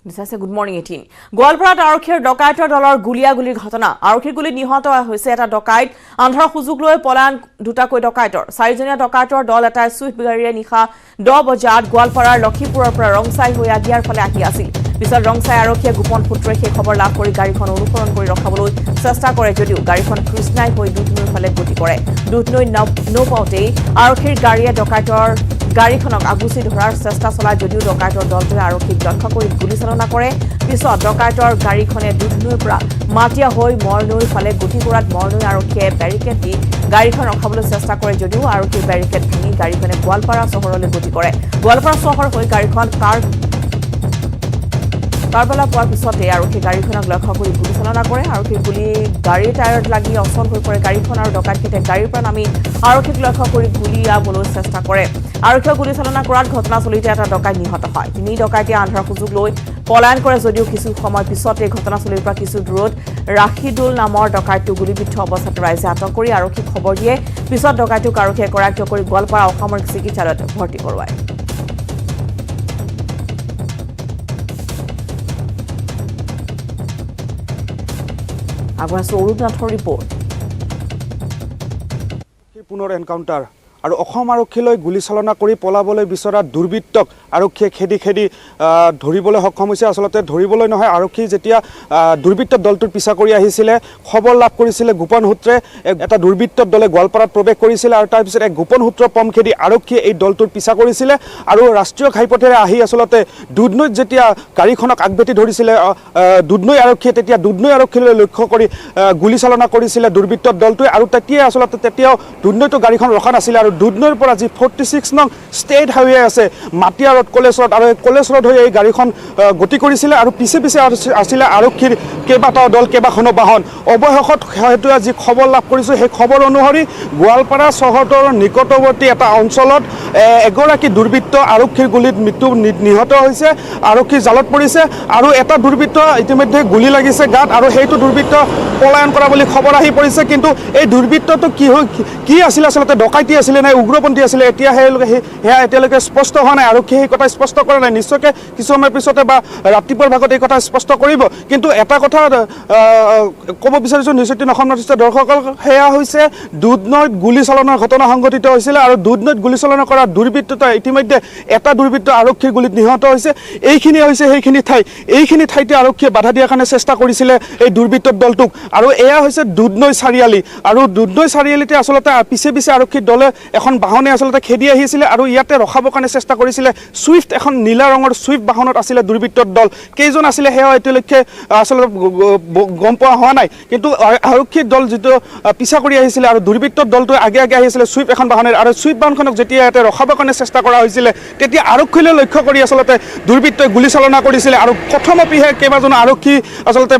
দিছে good morning 18 গোৱালপাৰাত আৰক্ষীৰ ডকাইতৰ দলৰ গুলিয়াগুলিৰ ঘটনা আৰক্ষীৰ গুলি নিহত হৈছে এটা ডকাইত আন্ধাৰ সুযোগ লৈ পলায়ন দুটাকৈ ডকাইতৰ চাৰিজনীয়া ডকাইতৰ দল এটাই সুইফট গাড়ীৰে নিশা 10 বজাত গোৱালপাৰাৰ লক্ষীপুৰৰ পৰা ৰংছাই হৈ আগিয়াৰ ফালে আহি আছিল পিছত ৰংছাই আৰক্ষীয়ে গোপন সূত্ৰই সেই খবৰ লাভ কৰি গাড়ীখন অনুসৰণ কৰি ৰখাবলৈ চেষ্টা কৰে যদিও গাড়ীখন কৃষ্ণাই হৈ দুধনৈৰ ফালে গতি কৰে দুধনৈ নৌপাওঁতেই আৰক্ষীৰ গাড়ীয়ে ডকাইতৰ গাড়ীখনক আগুচি ধৰাৰ চেষ্টা চলাই যদিও ডকাইতৰ দলটোৱে আৰক্ষীক লক্ষ্য কৰি গুলীচালনা কৰে পিছত ডকাইতৰ গাড়ীখনে দুধনৈৰ পৰা মাটিয়া হৈ মৰনৈৰ ফালে গতি কৰাত মৰনৈ আৰক্ষীয়ে বেৰিকেড দি গাড়ীখন ৰখাবলৈ চেষ্টা কৰে যদিও আৰক্ষীৰ বেৰিকেড ভাঙি গাড়ীখনে গোৱালপাৰা চহৰলৈ গতি কৰে গোৱালপাৰা চহৰ হৈ গাড়ীখন কাৰবালা পোৱাৰ পিছতে আৰক্ষী গাড়ীখনক লক্ষ্য কৰি গুলীচালনা কৰে আৰক্ষীৰ গুলী গাড়ীৰ টায়াৰত লাগি অচল হৈ পৰে গাড়ীখন আৰু ডকাইতকেইটাই গাড়ীৰ পৰা নামি আৰক্ষীক লক্ষ্য কৰি গুলীয়াবলৈ চেষ্টা কৰে আৰক্ষীয়ে গুলীচালনা কৰাত ঘটনাস্থলীতে এটা ডকাইত নিহত হয় তিনি ডকাইতে আন্ধাৰ সুযোগ লৈ পলায়ন কৰে যদিও কিছু সময় পিছতে ঘটনাস্থলীৰ পৰা কিছু দূৰত ৰাখিদুল নামৰ ডকাইতটো গুলীবিদ্ধ অৱস্থাত ৰাইজে আটক কৰি আৰক্ষীক খবৰ দিয়ে পিছত ডকাইতক আৰক্ষীয়ে কৰায়ত্ব কৰি গোৱালপাৰা অসামৰিক চিকিৎসালয়ত ভৰ্তি কৰোৱায় অৰুণনাথৰ ৰিপৰ্ট পুনৰ এনকাউণ্টাৰ আৰু অসম আৰক্ষীলৈ গুলীচালনা কৰি পলাবলৈ বিচৰা দুৰ্বৃত্তক আৰক্ষীয়ে খেদি ধৰিবলৈ সক্ষম হৈছে আচলতে ধৰিবলৈ নহয় আৰক্ষী যেতিয়া দুৰ্বৃত্ত দলটোৰ পিছা কৰি আহিছিলে খবৰ লাভ কৰিছিলে গোপন সূত্ৰে এটা দুৰ্বৃত্ত দলে গোৱালপাৰাত প্ৰৱেশ কৰিছিলে আৰু তাৰ পিছত এক গোপন সূত্ৰ পম খেদি আৰক্ষীয়ে এই দলটোৰ পিছা কৰিছিলে আৰু ৰাষ্ট্ৰীয় ঘাইপথেৰে আহি আচলতে দুধনৈত যেতিয়া গাড়ীখনক আগভেটি ধৰিছিলে দুধনৈ আৰক্ষীয়ে তেতিয়া দুধনৈ আৰক্ষীলৈ লক্ষ্য কৰি গুলীচালনা কৰিছিলে দুৰ্বৃত্ত দলটোৱে আৰু তেতিয়াও দুধনৈতো গাড়ীখন ৰখা নাছিলে আৰু দুধনৈৰ পৰা যি 46 নং ষ্টেট হাইৱে আছে মাটিয়া ৰোড কলেজ ৰোড আৰু কলেজ ৰোড হৈ এই গাড়ীখন গতি কৰিছিলে আৰু পিছে আছিলে আৰক্ষীৰ কেইবাটাও দল কেইবাখনো বাহন অৱশেষত হয়তো যি খবৰ লাভ কৰিছোঁ সেই খবৰ অনুসৰি গোৱালপাৰা চহৰৰ নিকটৱৰ্তী এটা অঞ্চলত এগৰাকী দুৰ্বৃত্ত আৰক্ষীৰ গুলীত নিহত হৈছে আৰক্ষীৰ জালত পৰিছে আৰু এটা দুৰ্বৃত্ত ইতিমধ্যে গুলী লাগিছে গাত আৰু সেইটো দুৰ্বৃত্ত পলায়ন কৰা বুলি খবৰ আহি পৰিছে কিন্তু এই দুৰ্বৃত্তটো কি আছিল আচলতে ডকাইতি আছিলে নে উগ্ৰপন্থী আছিলে এতিয়ালৈকে স্পষ্ট হোৱা নাই আৰক্ষীয়ে সেই কথা স্পষ্ট কৰা নাই নিশ্চয়কৈ কিছু সময় পিছতে বা ৰাতিপুৱাৰ ভাগত এই কথা স্পষ্ট কৰিব কিন্তু এটা কথা ক'ব বিচাৰিছোঁ নিশ্চয় অসম নৰ্থ দৰ্শকসকল সেয়া হৈছে দুধনৈত গুলীচালনাৰ ঘটনা সংঘটিত হৈছিলে আৰু দুধনৈত গুলীচালনা কৰা দুৰ্বৃত্ততা ইতিমধ্যে এটা দুৰ্বৃত্ত আৰক্ষীৰ গুলীত নিহত হৈছে এইখিনি হৈছে এইখিনি ঠাইতে আৰক্ষীয়ে বাধা দিয়াৰ কাৰণে চেষ্টা কৰিছিলে এই দুৰ্বৃত্ত দলটোক আৰু এয়া হৈছে দুধনৈ চাৰিআলি আৰু দুধনৈ চাৰিআলিতে আচলতে পিছে আৰক্ষীৰ দলে এখন বাহনে আচলতে খেদি আহিছিলে আৰু ইয়াতে ৰখাবৰ কাৰণে চেষ্টা কৰিছিলে সুইফট এখন নীলা ৰঙৰ সুইফট বাহনত আছিলে দুৰ্বৃত্তৰ দল কেইজন আছিলে সেয়া এতিয়ালৈকে আচলতে গম পোৱা হোৱা নাই কিন্তু আৰক্ষীৰ দল যিটো পিছা কৰি আহিছিলে আৰু দুৰ্বৃত্তৰ দলটোৱে আগে আহিছিলে সুইফট এখন বাহনেৰে আৰু সুইফট বাহনখনক যেতিয়া ইয়াতে ৰখাবৰ কাৰণে চেষ্টা কৰা হৈছিলে তেতিয়া আৰক্ষীলৈ লক্ষ্য কৰি আচলতে দুৰ্বৃত্তই গুলীচালনা কৰিছিলে আৰু প্ৰথমপিহে কেইবাজনো আৰক্ষী আচলতে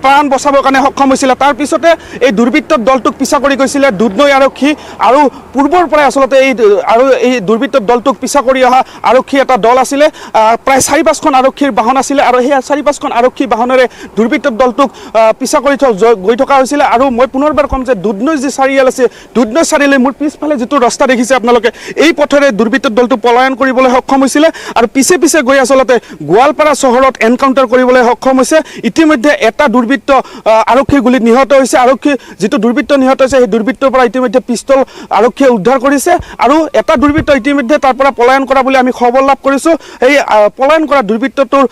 প্ৰাণ বচাবৰ কাৰণে সক্ষম হৈছিলে তাৰপিছতে এই দুৰ্বৃত্তৰ দলটোক পিছা কৰি গৈছিলে দুধনৈ আৰক্ষী আৰু পূৰ্বৰ পৰাই আচলতে এই দুৰ্বৃত্ত দলটোক পিছা কৰি অহা আৰক্ষী এটা দল আছিলে প্ৰায় 4-5খন আৰক্ষীৰ বাহন আছিলে আৰু সেই 4-5খন আৰক্ষী বাহনেৰে দুৰ্বৃত্ত দলটোক পিছা কৰি গৈ থকা হৈছিলে আৰু মই পুনৰবাৰ ক'ম যে দুধনৈ যি চাৰিআলি আছে দুধনৈ চাৰিআলি মোৰ পিছফালে যিটো ৰাস্তা দেখিছে আপোনালোকে এই পথেৰে দুৰ্বৃত্ত দলটো পলায়ন কৰিবলৈ সক্ষম হৈছিলে আৰু পিছে গৈ আচলতে গোৱালপাৰা চহৰত এনকাউণ্টাৰ কৰিবলৈ সক্ষম হৈছে ইতিমধ্যে এটা দুৰ্বৃত্ত আৰক্ষীৰ গুলীত নিহত হৈছে আৰক্ষী যিটো দুৰ্বৃত্ত নিহত হৈছে সেই দুৰ্বৃত্তৰ পৰা ইতিমধ্যে পিষ্টল আৰক্ষীয়ে উদ্ধাৰ কৰিছে আৰু এটা দুৰ্বৃত্ত ইতিমধ্যে তাৰ পৰা পলায়ন কৰা বুলি আমি খবৰ লাভ কৰিছোঁ এই পলায়ন কৰা দুৰ্বৃত্তটোৰ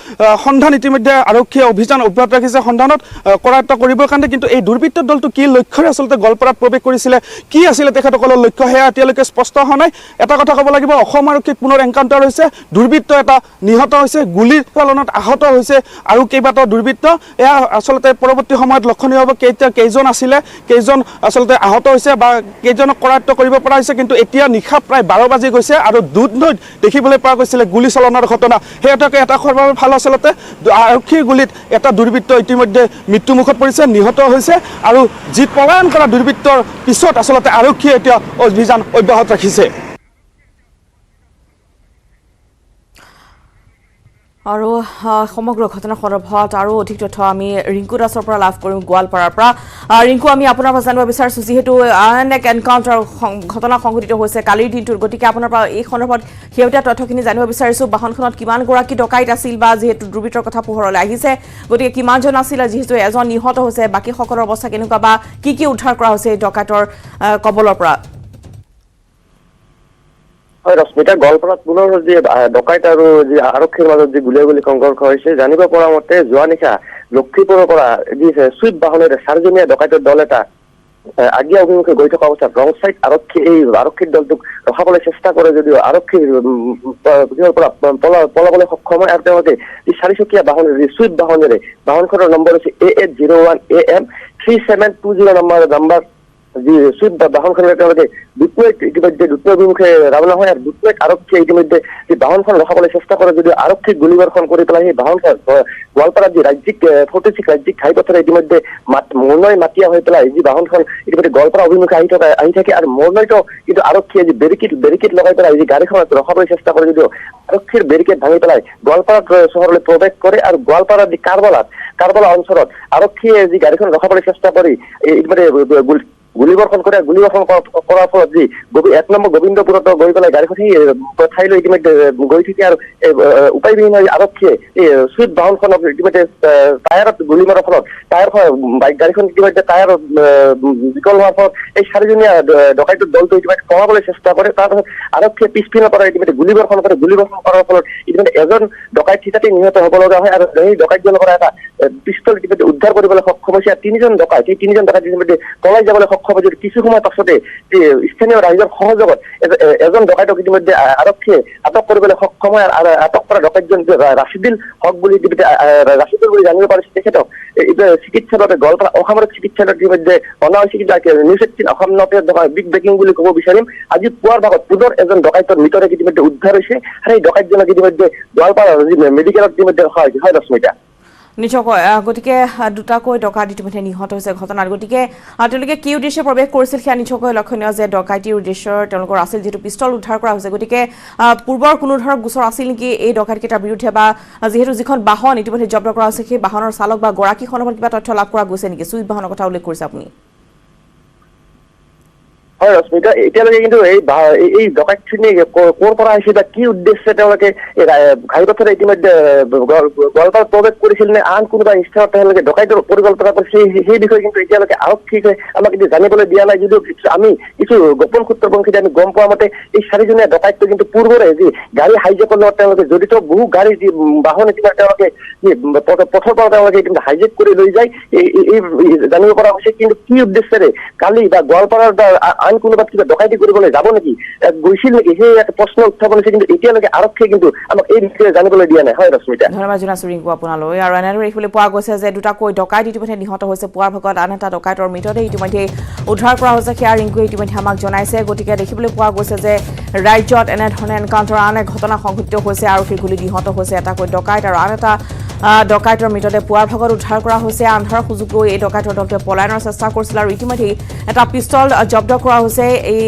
সন্ধান ইতিমধ্যে আৰক্ষীয়ে অভিযান অব্যাহত ৰাখিছে সন্ধানত কৰায়ত্ব কৰিবৰ কাৰণে কিন্তু এই দুৰ্বৃত্ত দলটো কি লক্ষ্যৰে আচলতে গোৱালপাৰাত প্ৰৱেশ কৰিছিলে কি আছিলে তেখেতসকলৰ লক্ষ্য সেয়া এতিয়ালৈকে স্পষ্ট হোৱা নাই এটা কথা ক'ব লাগিব অসম আৰক্ষীত পুনৰ এনকাউণ্টাৰ হৈছে দুৰ্বৃত্ত এটা নিহত হৈছে গুলীৰ চালনাত আহত হৈছে আৰু কেইবাটাও দুৰ্বৃত্ত এয়া আচলতে পৰৱৰ্তী সময়ত লক্ষণীয় হ'ব কেইজন আছিলে কেইজন আচলতে আহত হৈছে বা কেইজনক কৰায়ত্ব কৰিব পৰা হৈছে কিন্তু এতিয়া নিশা প্ৰায় 12 বাজি গৈছে আৰু দুধনৈত দেখিবলৈ পোৱা গৈছিলে গুলীচালনাৰ ঘটনা সেইটোকে এটা খবৰ ভাল আচলতে আৰক্ষীৰ গুলীত এটা দুৰ্বৃত্ত ইতিমধ্যে মৃত্যুমুখত পৰিছে নিহত হৈছে আৰু যি পলায়ন কৰা দুৰ্বৃত্তৰ পিছত আচলতে আৰক্ষীয়ে এতিয়া অভিযান অব্যাহত ৰাখিছে আৰু সমগ্ৰ ঘটনা সন্দৰ্ভত আৰু অধিক তথ্য আমি ৰিংকু দাসৰ পৰা লাভ কৰিম গোৱালপাৰাৰ পৰা ৰিংকু আমি আপোনাৰ পৰা জানিব বিচাৰিছো যিহেতু আন এক এনকাউণ্টাৰ ঘটনা সংঘটিত হৈছে কালিৰ দিনটোৰ গতিকে আপোনাৰ পৰা এই সন্দৰ্ভত শেহতীয়া তথ্যখিনি জানিব বিচাৰিছো বাহনখনত কিমান গৰাকী ডকাইত আছিল বা যিহেতু দুৰ্বৃত্তৰ কথা পোহৰলৈ আহিছে গতিকে কিমানজন আছিল যিহেতু এজন নিহত হৈছে বাকী সকলৰ অৱস্থা কেনেকুৱা বা কি উদ্ধাৰ কৰা হৈছে এই ডকাইতৰ কবলৰ পৰা হয় ৰশ্মিতা গোৱালপাৰাত পুনৰ যি ডকাইত আৰু যি আৰক্ষীৰ মাজত যি গুলীয়াগুলী সংঘৰ্ষ হৈছে জানিব পৰা মতে যোৱা নিশা লক্ষীপুৰৰ পৰা যি চুইপ বাহনেৰে 4জনীয়া ডকাইতৰ দল এটা আগিয়া অভিমুখে গৈ থকা অৱস্থাত ৰং চাইড আৰক্ষীৰ দলটোক ৰখাবলৈ চেষ্টা কৰে যদিও আৰক্ষীৰ পৰা পলাবলৈ সক্ষম হয় আৰু তেওঁলোকে যি 4চকীয়া বাহনেৰে চুইপ বাহনেৰে বাহনখনৰ নম্বৰ হৈছে AA01 AM 3720 নম্বৰ যি চুইপ বাহনখনেৰে তেওঁলোকে ইতিমধ্যে দ্ৰুত অভিমুখে ৰাওনা হয় আৰু দ্ৰুত আৰক্ষীয়ে ইতিমধ্যে যি বাহনখন ৰখাবলৈ চেষ্টা কৰে যদিও আৰক্ষীক গুলীবৰ্ষণ কৰি পেলাই সেই বাহনখন গোৱালপাৰাত যি 46 ৰাজ্যিক ঘাইপথেৰে ইতিমধ্যে মৰণৈ মাতিয়া হৈ পেলাই যি বাহনখন ইতিমধ্যে গোৱালপাৰা অভিমুখে আহি থাকে আৰু মৰণৈতো কিন্তু আৰক্ষীয়ে যি বেৰিকেড লগাই পেলাই যি গাড়ীখনত ৰখাবলৈ চেষ্টা কৰে যদিও আৰক্ষীৰ বেৰিকেড ভাঙি পেলাই গোৱালপাৰা চহৰলৈ প্ৰৱেশ কৰে আৰু গোৱালপাৰাৰ যি কাৰবালা অঞ্চলত আৰক্ষীয়ে যি গাড়ীখন ৰখাবলৈ চেষ্টা কৰি ইতিমধ্যে গুলীবৰ্ষণ কৰাৰ ফলত যি 1 নম্বৰ গোবিন্দপুৰত গৈ পেলাই গাড়ীখন সেই ঠাইলৈ ইতিমধ্যে গৈ থাকে আৰু উপায়বিহীন আৰক্ষীয়ে এই চুইপ বাহনখনক ইতিমধ্যে টায়াৰত গুলী মাৰাৰ ফলত গাড়ীখন ইতিমধ্যে টায়াৰ বিকল হোৱাৰ ফলত এই 4জনীয়া ডকাইতৰ দলটো ইতিমধ্যে পলাবলৈ চেষ্টা কৰে তাৰপাছত আৰক্ষীয়ে পিছপিনৰ পৰা ইতিমধ্যে গুলীবৰ্ষণ কৰাৰ ফলত ইতিমধ্যে এজন ডকাইত থিতাতে নিহত হ'ব লগা হয় আৰু সেই ডকাইতজনৰ পৰা এটা পিষ্টল ইতিমধ্যে উদ্ধাৰ কৰিবলৈ সক্ষম হৈছে আৰু 3জন ডকাইত ইতিমধ্যে পলাই যাবলৈ সক্ষম হৈছে কিছু সময় পাছতে স্থানীয় ৰাইজৰ সহযোগত এজন ডকাইতক ইতিমধ্যে আৰক্ষীয়ে আটক কৰিবলৈ সক্ষম হয় আৰু আটক কৰা ডকাইতজন ৰাছিদুল হক বুলি জানিব পাৰিছে তেখেতক চিকিৎসাৰ বাবে গোৱালপাৰা অসামৰিক চিকিৎসালয়ত ইতিমধ্যে অনা হৈছে কিন্তু নিউজ 18 অসম বিগ ব্ৰেকিং বুলি ক'ব বিচাৰিম আজি পুৱাৰ ভাগত পুনৰ এজন ডকাইতৰ মৃতদেহ ইতিমধ্যে উদ্ধাৰ হৈছে আৰু এই ডকাইতজনক ইতিমধ্যে গোৱালপাৰাৰ মেডিকেলত ইতিমধ্যে হয় ৰশ্মিতা নিশ্চয়কৈ গতিকে দুটাকৈ ডকাইত ইতিমধ্যে নিহত হৈছে ঘটনাত গতিকে তেওঁলোকে কি উদ্দেশ্যে প্ৰৱেশ কৰিছিল সেয়া নিশ্চয়কৈ লক্ষণীয় যে ডকাইতিৰ উদ্দেশ্য তেওঁলোকৰ আছিল যিটো পিষ্টল উদ্ধাৰ কৰা হৈছে গতিকে পূৰ্বৰ কোনো ধৰণৰ গোচৰ আছিল নেকি এই ডকাইতকেইটাৰ বিৰুদ্ধে বা যিহেতু যিখন বাহন ইতিমধ্যে জব্দ কৰা হৈছে সেই বাহনৰ চালক বা গৰাকী সন্দৰ্ভত কিবা তথ্য লাভ কৰা গৈছে নেকি চুইপ বাহনৰ কথা উল্লেখ কৰিছে আপুনি হয় ৰশ্মিতা এতিয়ালৈকে কিন্তু এই ডকাইতখিনি ক'ৰ পৰা আহিছে বা কি উদ্দেশ্যে তেওঁলোকে ঘাইপথেৰে ইতিমধ্যে গোৱালপাৰাত প্ৰৱেশ কৰিছিল নে আন কোনোবা স্থানত তেওঁলোকে ডকাইতৰ পৰিকল্পনা কৰিছিল সেই বিষয়ে কিন্তু এতিয়ালৈকে আৰক্ষীয়ে আমাক জানিবলৈ দিয়া নাই যদিও আমি কিছু গোপন সূত্ৰপন্থীৰে আমি গম পোৱা মতে এই 4জনীয়া ডকাইতটো কিন্তু পূৰ্বৰে যি গাড়ী হাইজেকৰ লগত তেওঁলোকে জড়িত বহু গাড়ী যি বাহন ইতিমধ্যে তেওঁলোকে পথৰ পৰা তেওঁলোকে ইতিমধ্যে হাইজেক কৰি লৈ যায় এই জানিব পৰা হৈছে কিন্তু কি উদ্দেশ্যেৰে কালি বা গোৱালপাৰাৰ কোনোবা কিবা ডকাইতি কৰিবলৈ যাব নেকি গৈছিল নেকি সেই এটা প্ৰশ্ন উত্থাপন হৈছে কিন্তু এতিয়ালৈকে আৰক্ষীয়ে কিন্তু আমাক এই বিষয়ে জানিবলৈ দিয়া নাই হয় ৰশ্মিতা ধন্যবাদ জনাইছো ৰিংকু আপোনালৈ আৰু এনেদৰে এইফালে পোৱা গৈছে যে দুটাকৈ ডকাইত ইতিমধ্যে নিহত হৈছে পুৱাৰ ভাগত আন এটা ডকাইতৰ মৃতদেহ ইতিমধ্যে উদ্ধাৰ কৰা হৈছে সেয়া ৰিংকুৱে ইতিমধ্যে আমাক জনাইছে গতিকে দেখিবলৈ পোৱা গৈছে যে ৰাজ্যত এনেধৰণে এনকাউণ্টাৰ আন এক ঘটনা সংঘটিত হৈছে আৰু সেই গুলী নিহত হৈছে এটাকৈ ডকাইত আৰু আন এটা ডকাইতৰ মৃতদেহ পুৱাৰ ভাগত উদ্ধাৰ কৰা হৈছে আন্ধাৰ সুযোগ লৈ এই ডকাইতৰ দলটোৱে পলায়নৰ চেষ্টা কৰিছিল আৰু ইতিমধ্যে এটা পিষ্টল জব্দ কৰা হৈছে এই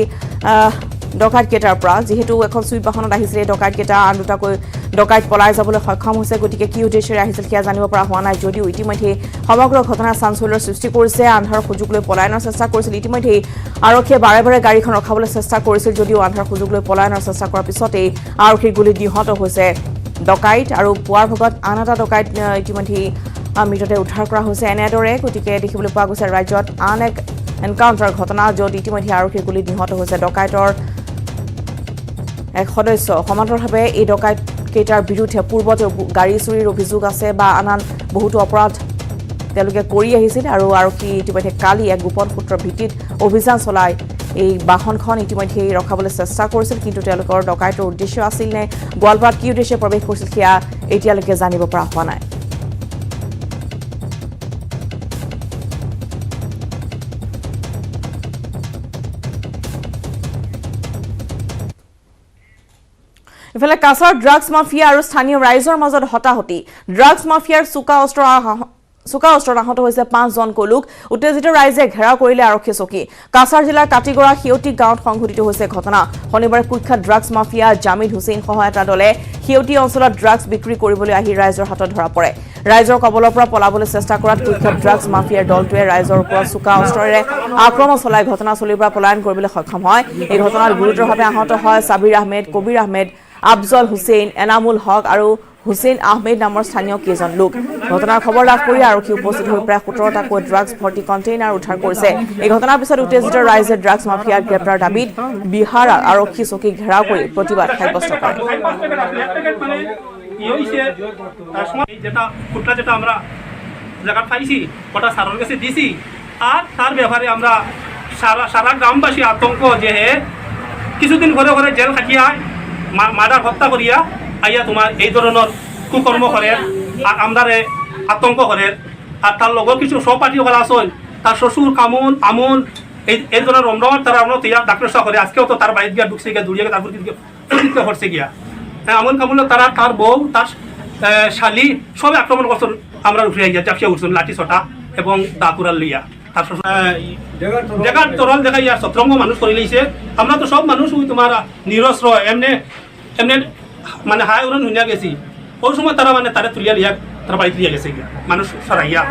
ডকাইতকেইটাৰ পৰা যিহেতু এখন চুইপ বাহনত আহিছিল এই ডকাইতকেইটা আন দুটাকৈ ডকাইত পলাই যাবলৈ সক্ষম হৈছে গতিকে কি উদ্দেশ্যেৰে আহিছিল সেয়া জানিব পৰা হোৱা নাই যদিও ইতিমধ্যে সমগ্ৰ ঘটনাৰ চাঞ্চল্যৰ সৃষ্টি কৰিছে আন্ধাৰ সুযোগ লৈ পলায়নৰ চেষ্টা কৰিছিল ইতিমধ্যে আৰক্ষীয়ে বাৰে বাৰে গাড়ীখন ৰখাবলৈ চেষ্টা কৰিছিল যদিও আন্ধাৰ সুযোগ লৈ পলায়নৰ চেষ্টা কৰাৰ পিছতেই আৰক্ষীৰ গুলীত নিহত হৈছে ডকাইত আৰু পুৱাৰ ভাগত আন এটা ডকাইত ইতিমধ্যে মৃতদেহ উদ্ধাৰ কৰা হৈছে এনেদৰে গতিকে দেখিবলৈ পোৱা গৈছে ৰাজ্যত আন এক এনকাউণ্টাৰ ঘটনা য'ত ইতিমধ্যে আৰক্ষীৰ গুলীত নিহত হৈছে ডকাইতৰ এক সদস্য সমান্তৰালভাৱে এই ডকাইতকেইটাৰ বিৰুদ্ধে পূৰ্বতে গাড়ী চুৰিৰ অভিযোগ আছে বা আন বহুতো অপৰাধ তেওঁলোকে কৰি আহিছিল আৰু আৰক্ষী ইতিমধ্যে কালি এক গোপন সূত্ৰৰ ভিত্তিত অভিযান চলাই এই বাহনখন ইতিমধ্যে ৰখাবলৈ চেষ্টা কৰিছিল কিন্তু তেওঁলোকৰ ডকাইতৰ উদ্দেশ্য আছিল নে গোৱালপাৰাত কি উদ্দেশ্যে প্ৰৱেশ কৰিছিল সেয়া এতিয়ালৈকে জানিব পৰা হোৱা নাই ইফালে কাছাৰ ড্ৰাগছ মাফিয়া আৰু স্থানীয় ৰাইজৰ মাজত হতাহতি ড্ৰাগছ মাফিয়াৰ চোকা অস্ত্ৰ চোকা অস্ত্ৰত আহত হৈছে 5জনকৈ লোক। উত্তেজিত ৰাইজে ঘেৰাও কৰিলে আৰক্ষী চকী। কাছাৰ জিলাৰ কাটিগড়া সিয়তি গাঁৱত সংঘটিত হৈছে ঘটনা। শনিবাৰে কুখ্যাত ড্ৰাগছ মাফিয়া জামিদ হুছেইন সহ এটা দলে সিয়তি অঞ্চলত ড্ৰাগছ বিক্ৰী কৰিবলৈ আহি ৰাইজৰ হাতত ধৰা পৰে। ৰাইজৰ কবলৰ পৰা পলাবলৈ চেষ্টা কৰাত কুখ্যাত ড্ৰাগছ মাফিয়াৰ দলটোৱে ৰাইজৰ ওপৰত চোকা অস্ত্ৰেৰে আক্ৰমণ চলাই ঘটনাস্থলীৰ পৰা পলায়ন কৰিবলৈ সক্ষম হয়। এই ঘটনাত গুৰুতৰভাৱে আহত হয় ছাবিৰ আহমেদ, কবিৰ আহমেদ, আফজল হুছেইন, এনামুল হক আৰু হুছেইন আহমেদ নামৰ স্থানীয় কেইজন লোক। ঘটনাৰ খবৰ লাভ কৰি আৰক্ষী উপস্থিত হৈ প্ৰায় 17টাকৈ ড্ৰাগছ ভৰ্তি কণ্টেইনাৰ উদ্ধাৰ কৰিছে। এই ঘটনাৰ পিছত উত্তেজিত ৰাইজে ড্ৰাগছ মাফিয়াৰ গ্ৰেপ্তাৰ দাবীত বিহাৰ আৰক্ষী চকীক ঘেৰাও কৰি প্ৰতিবাদ সাব্যস্ত কৰে। যেটা ফুটটা যেটা আমরা জায়গা পাইছি ওটা সারার কাছে দিছি আর তার ব্যাপারে আমরা সারা গ্রামবাসী আতঙ্ক যে কিছুদিন ঘরে ঘরে জেল থাকিয়া মার্ডার হত্যা করিয়া আইয়া তোমার এই ধরনের কুকর্ম করে আর আমরা আতঙ্ক করে আর তার লগর কিছু সহপাঠীসকল আসল তার শ্বশুর কামুন আমুন এই ধরনের রমরমার তারা আমরা তৈরি ডাক্তার করে আজকেও তো তার বাড়িতে গিয়া ঢুকছে গিয়া দৌড়িয়ে তারপর করছে গিয়া আমল কামুল তারা তার বউ তার শালি সবে আক্রমণ করছেন আমরা উঠে গিয়া চাপিয়ে উঠছেন লাঠি ছটা এবং দাকুরাল লইয়া তার জায়গার তরল দেখা ইয়া সতরঙ্গ মানুষ করে লইছে। আমরা তো সব মানুষ তোমার নিরস্ত্র এমনি এমনি মানে হাই উড়ন হুইয়া গেছি ওই সময় তারা মানে তারা তুলিয়া লিয়া তারা বাড়িতে লিয়া গেছে গিয়া মানুষ সরাইয়া।